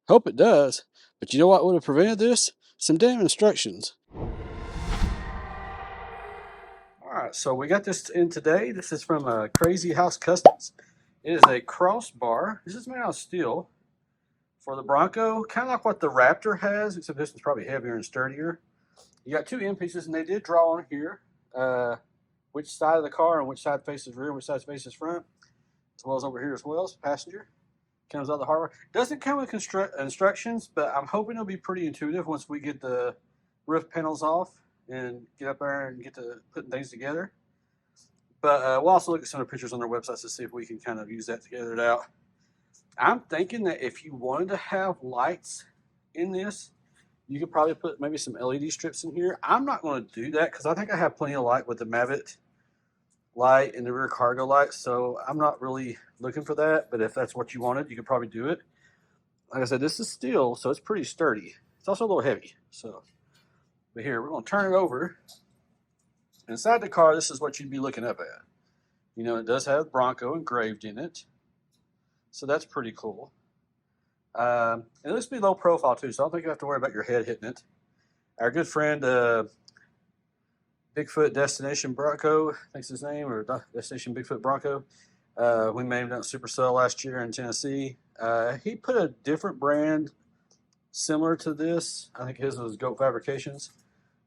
Hope it does. But you know what would have prevented this? Some damn instructions. Alright, so we got this in today. This is from Crazy House Customs. It is a crossbar. This is made out of steel for the Bronco, kind of like what the Raptor has, except this one's probably heavier and sturdier. You got two end pieces, and they did draw on here which side of the car and which side faces rear and which side faces front, as well as over here as well as passenger. Comes out of the hardware. Doesn't come with instructions, but I'm hoping it'll be pretty intuitive once we get the roof panels off and get up there and get to putting things together. But we'll also look at some of the pictures on their websites to see if we can kind of use that to get it out. I'm thinking that if you wanted to have lights in this, you could probably put maybe some LED strips in here. I'm not going to do that because I think I have plenty of light with the Mavic light and the rear cargo light, so I'm not really looking for that. But if that's what you wanted, you could probably do it. Like I said, this is steel, so it's pretty sturdy. It's also a little heavy. So, but here, we're going to turn it over. Inside the car, this is what you'd be looking up at. You know, it does have Bronco engraved in it, so that's pretty cool. And it looks to be low profile too, so I don't think you have to worry about your head hitting it. Our good friend Bigfoot Destination Bronco, I think's his name, or Destination Bigfoot Bronco. We made him down at Supercell last year in Tennessee. He put a different brand similar to this. I think his was Goat Fabrications.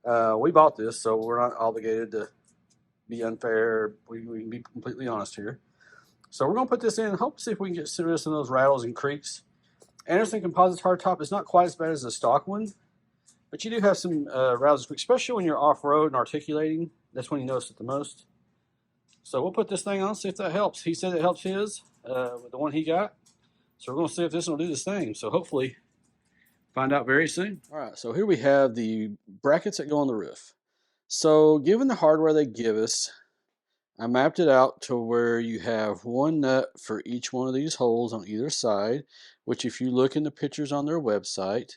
We bought this, so we're not obligated to be unfair. We can be completely honest here. So we're going to put this in and hope to see if we can get rid of some of those rattles and creaks. Anderson Composites Hard top is not quite as bad as the stock one, but you do have some rattles and creaks, especially when you're off-road and articulating. That's when you notice it the most. So we'll put this thing on, see if that helps. He said it helps his with the one he got. So we're going to see if this one will do this thing. So hopefully find out very soon. All right, so here we have the brackets that go on the roof. So given the hardware they give us, I mapped it out to where you have one nut for each one of these holes on either side, which if you look in the pictures on their website,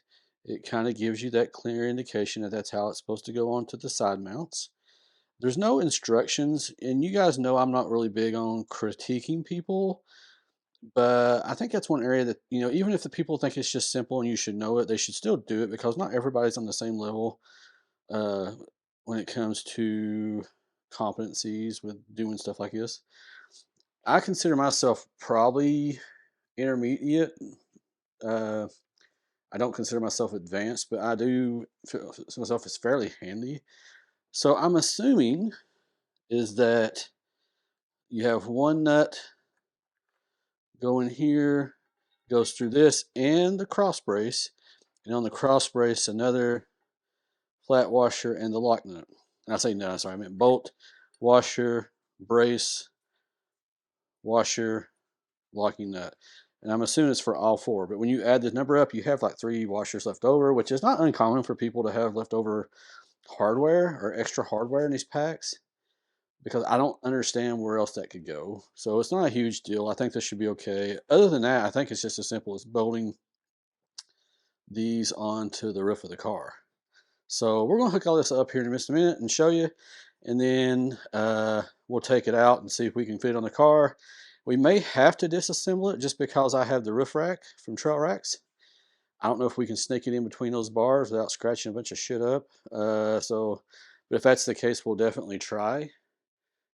it kind of gives you that clear indication that that's how it's supposed to go onto the side mounts. There's no instructions, and you guys know I'm not really big on critiquing people, but I think that's one area that, you know, even if the people think it's just simple and you should know it, they should still do it because not everybody's on the same level when it comes to competencies with doing stuff like this. I consider myself probably intermediate. I don't consider myself advanced, but I do feel myself as fairly handy. So I'm assuming is that you have one nut going here, goes through this and the cross brace, and on the cross brace another flat washer and the lock nut. And I say no, sorry, I meant bolt, washer, brace, washer, locking nut. And I'm assuming it's for all four. But when you add the number up, you have like 3 washers left over, which is not uncommon for people to have leftover hardware or extra hardware in these packs, because I don't understand where else that could go. So it's not a huge deal. I think this should be okay. Other than that, I think it's just as simple as bolting these onto the roof of the car. So we're going to hook all this up here in just a minute and show you, and then we'll take it out and see if we can fit it on the car. We may have to disassemble it just because I have the roof rack from Trail Racks. I don't know if we can sneak it in between those bars without scratching a bunch of shit up. But if that's the case, we'll definitely try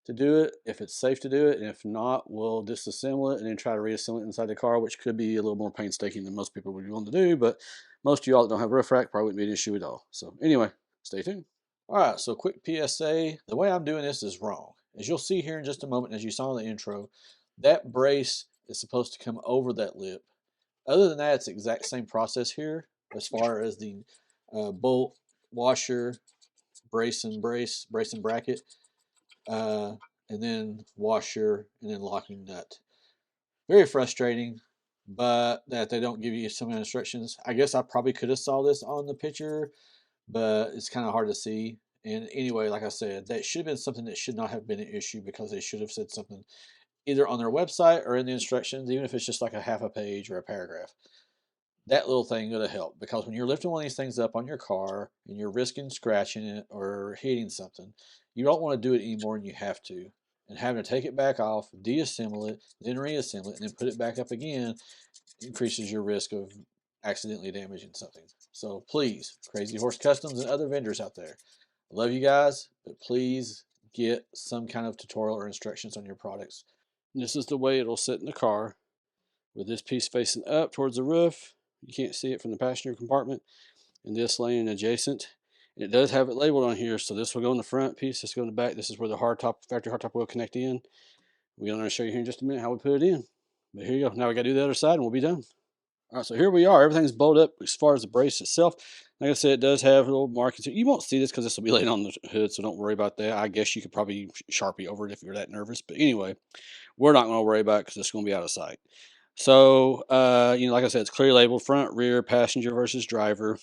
to do it if it's safe to do it, and if not, we'll disassemble it and then try to reassemble it inside the car, which could be a little more painstaking than most people would be willing to do, but most of y'all that don't have a roof rack probably wouldn't be an issue at all. So anyway, stay tuned. All right, so quick PSA. The way I'm doing this is wrong. As you'll see here in just a moment, as you saw in the intro, that brace is supposed to come over that lip. Other than that, it's the exact same process here as far as the bolt, washer, brace and bracket, and then washer, and then locking nut. Very frustrating, but that they don't give you some instructions. I guess I probably could have saw this on the picture, but it's kind of hard to see. And anyway, like I said, that should have been something that should not have been an issue, because they should have said something either on their website or in the instructions, even if it's just like a half a page or a paragraph. That little thing would have helped, because when you're lifting one of these things up on your car and you're risking scratching it or hitting something, you don't want to do it any more than you have to. And having to take it back off, deassemble it, then reassemble it, and then put it back up again increases your risk of accidentally damaging something. So please, Crazy Horse Customs and other vendors out there, I love you guys, but please get some kind of tutorial or instructions on your products. And this is the way it'll sit in the car with this piece facing up towards the roof. You can't see it from the passenger compartment, and this laying adjacent. And it does have it labeled on here, so this will go in the front piece, this will go in the back. This is where the factory hardtop will connect in. We're going to show you here in just a minute how we put it in. But here you go. Now we got to do the other side and we'll be done. All right, so here we are. Everything's bolted up as far as the brace itself. Like I said, it does have little markings. You won't see this because this will be laying on the hood, so don't worry about that. I guess you could probably Sharpie over it if you're that nervous. But anyway, we're not going to worry about it because it's going to be out of sight. So, like I said, it's clearly labeled front, rear, passenger versus driver.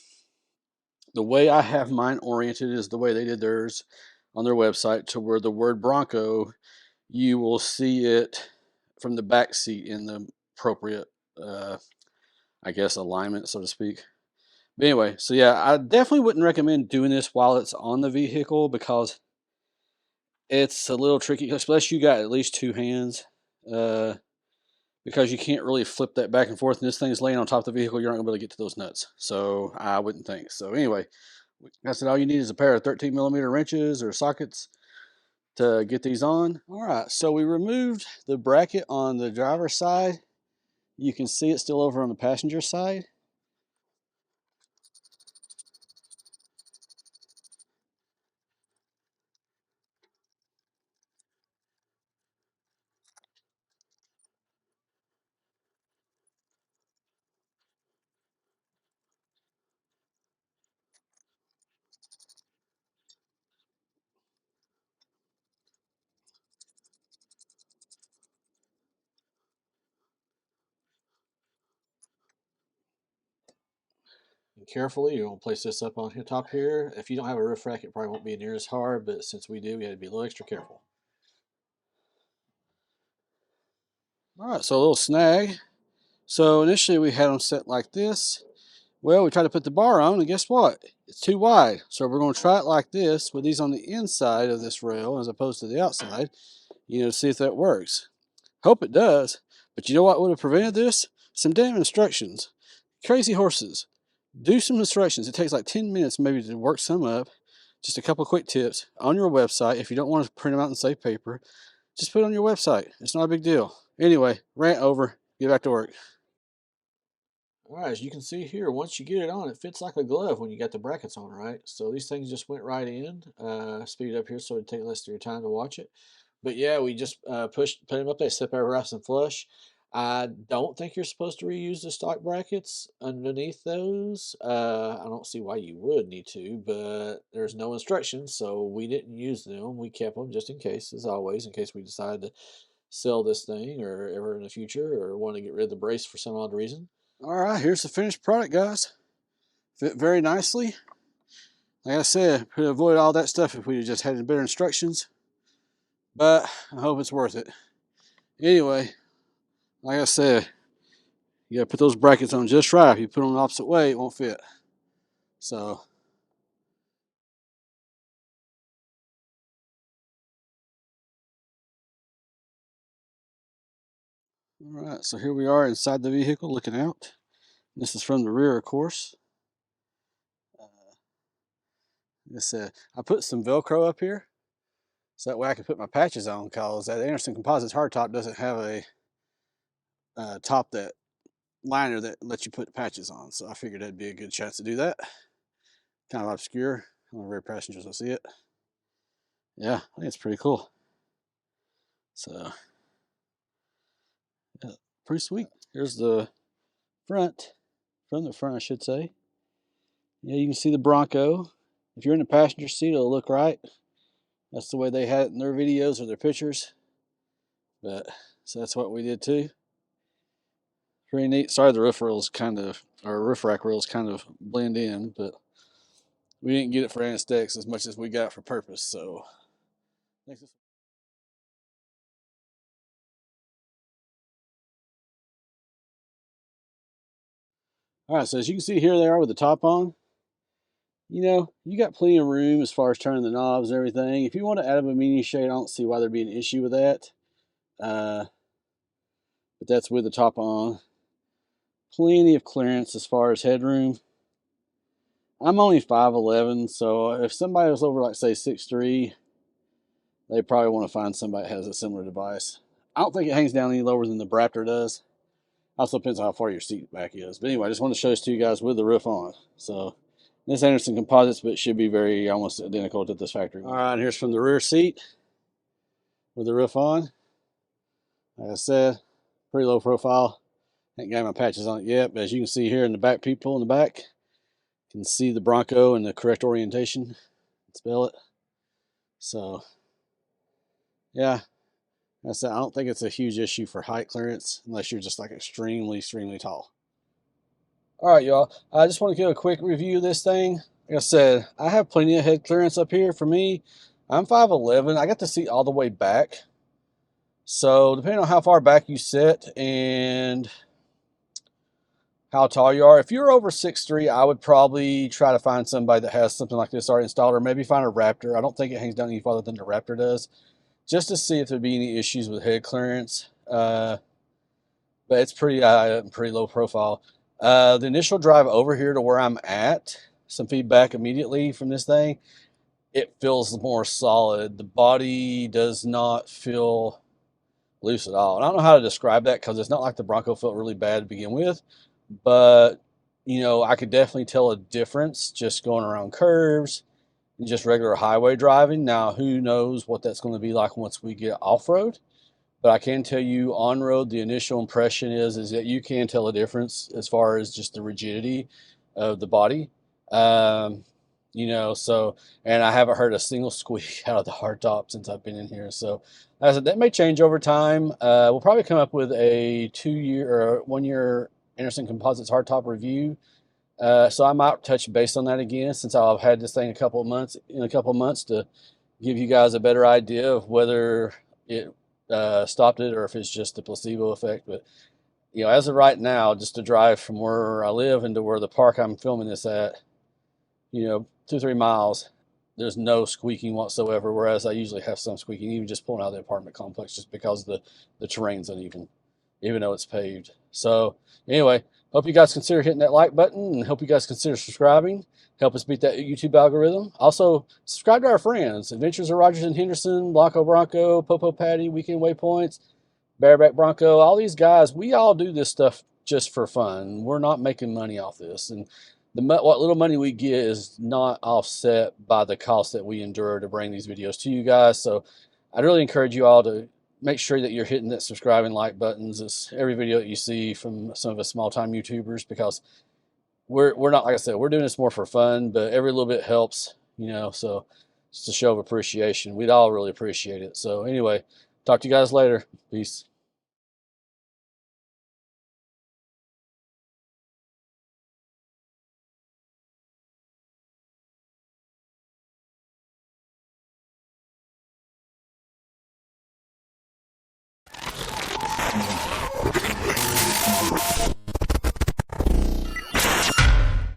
The way I have mine oriented is the way they did theirs on their website, to where the word Bronco, you will see it from the back seat in the appropriate I guess alignment, so to speak. But anyway, so yeah, I definitely wouldn't recommend doing this while it's on the vehicle because it's a little tricky, especially you got at least two hands, because you can't really flip that back and forth. And this thing's laying on top of the vehicle, you're not gonna be able to get to those nuts. So I wouldn't think. So anyway, I said all you need is a pair of 13mm wrenches or sockets to get these on. All right, so we removed the bracket on the driver's side. You can see it still over on the passenger side. And carefully, you're going to place this up on the top here. If you don't have a roof rack, it probably won't be near as hard, but since we do, we had to be a little extra careful. All right, so a little snag. So initially we had them set like this. Well, we tried to put the bar on, and guess what? It's too wide. So we're going to try it like this with these on the inside of this rail as opposed to the outside, to see if that works. Hope it does. But you know what would have prevented this? Some damn instructions. Crazy Horses. Do some instructions. It takes like 10 minutes maybe to work some up. Just a couple of quick tips on your website. If you don't want to print them out and save paper, just put it on your website. It's not a big deal. Anyway, rant over. Get back to work. All right, as you can see here, once you get it on, it fits like a glove when you got the brackets on, right? So these things just went right in. Speed it up here so it'd take less of your time to watch it. But yeah, we just put them up there, step over nice and flush. I don't think you're supposed to reuse the stock brackets underneath those. I don't see why you would need to, but there's no instructions, so we didn't use them. We kept them just in case, as always, in case we decide to sell this thing or ever in the future or want to get rid of the brace for some odd reason. All right, here's the finished product, guys. Fit very nicely. Like I said, could avoid all that stuff if we just had better instructions, but I hope it's worth it. Anyway, like I said, you gotta put those brackets on just right. If you put them the opposite way, it won't fit. So, all right, so here we are inside the vehicle looking out. This is from the rear, of course. Like I said, I put some Velcro up here so that way I can put my patches on, because that Anderson Composites Hard top doesn't have a top that liner that lets you put patches on. So I figured that'd be a good chance to do that. Kind of obscure. I don't know if rear passengers will see it. Yeah, I think it's pretty cool. So, yeah, pretty sweet. Here's the front. From the front, I should say. Yeah, you can see the Bronco. If you're in the passenger seat, it'll look right. That's the way they had it in their videos or their pictures. But, so that's what we did too. Pretty neat. Sorry, the roof rails or roof rack rails kind of blend in, but we didn't get it for anesthetics as much as we got for purpose. So, next. All right, so as you can see here, they are with the top on. You got plenty of room as far as turning the knobs and everything. If you want to add up a mini shade, I don't see why there'd be an issue with that. But that's with the top on. plenty of clearance as far as headroom. I'm only 5'11", so if somebody was over like say 6'3", they probably want to find somebody that has a similar device. I don't think it hangs down any lower than the Raptor does. Also depends on how far your seat back is. But anyway, I just want to show this to you guys with the roof on. So this Anderson Composites, but it should be very almost identical to this factory one. All right, here's from the rear seat with the roof on. Like I said, pretty low profile. Ain't got my patches on it yet, but as you can see here in the back, people in the back can see the Bronco in the correct orientation. Spell it. So yeah, I said, I don't think it's a huge issue for height clearance unless you're just like extremely tall. All right, y'all. I just want to give a quick review of this thing. Like I said, I have plenty of head clearance up here. For me, I'm 5'11". I got the seat all the way back. So depending on how far back you sit and how tall you are, if you're over 6'3", I would probably try to find somebody that has something like this already installed, or maybe find a Raptor. I don't think it hangs down any farther than the Raptor does, just to see if there'd be any issues with head clearance. But it's pretty low profile. The initial drive over here to where I'm at, some feedback immediately from this thing, it feels more solid. The body does not feel loose at all. And I don't know how to describe that because it's not like the Bronco felt really bad to begin with, but you know, I could definitely tell a difference just going around curves and just regular highway driving. Now, who knows what that's going to be like once we get off-road, but I can tell you on road, the initial impression is that you can tell a difference as far as just the rigidity of the body. You know, so, and I haven't heard a single squeak out of the hardtop since I've been in here. So as I said, that may change over time. We'll probably come up with a 2-year or 1-year Anderson Composites hardtop review. So I might touch base on that again since I've had this thing in a couple of months to give you guys a better idea of whether it stopped it or if it's just a placebo effect. But you know, as of right now, just to drive from where I live into where the park I'm filming this at, you know, 2-3 miles, there's no squeaking whatsoever, whereas I usually have some squeaking even just pulling out of the apartment complex just because the terrain's uneven, even though it's paved. So anyway, hope you guys consider hitting that like button, and hope you guys consider subscribing. Help us beat that YouTube algorithm. Also, subscribe to our friends, Adventures of Rogers and Henderson, Bronco, Popo Patty, Weekend Waypoints, Bareback Bronco. All these guys, we all do this stuff just for fun. We're not making money off this, and what little money we get is not offset by the cost that we endure to bring these videos to you guys. So I'd really encourage you all to make sure that you're hitting that subscribe and like buttons. It's every video that you see from some of us small-time YouTubers, because we're not, like I said, we're doing this more for fun, but every little bit helps, you know, so just a show of appreciation. We'd all really appreciate it. So anyway, talk to you guys later. Peace.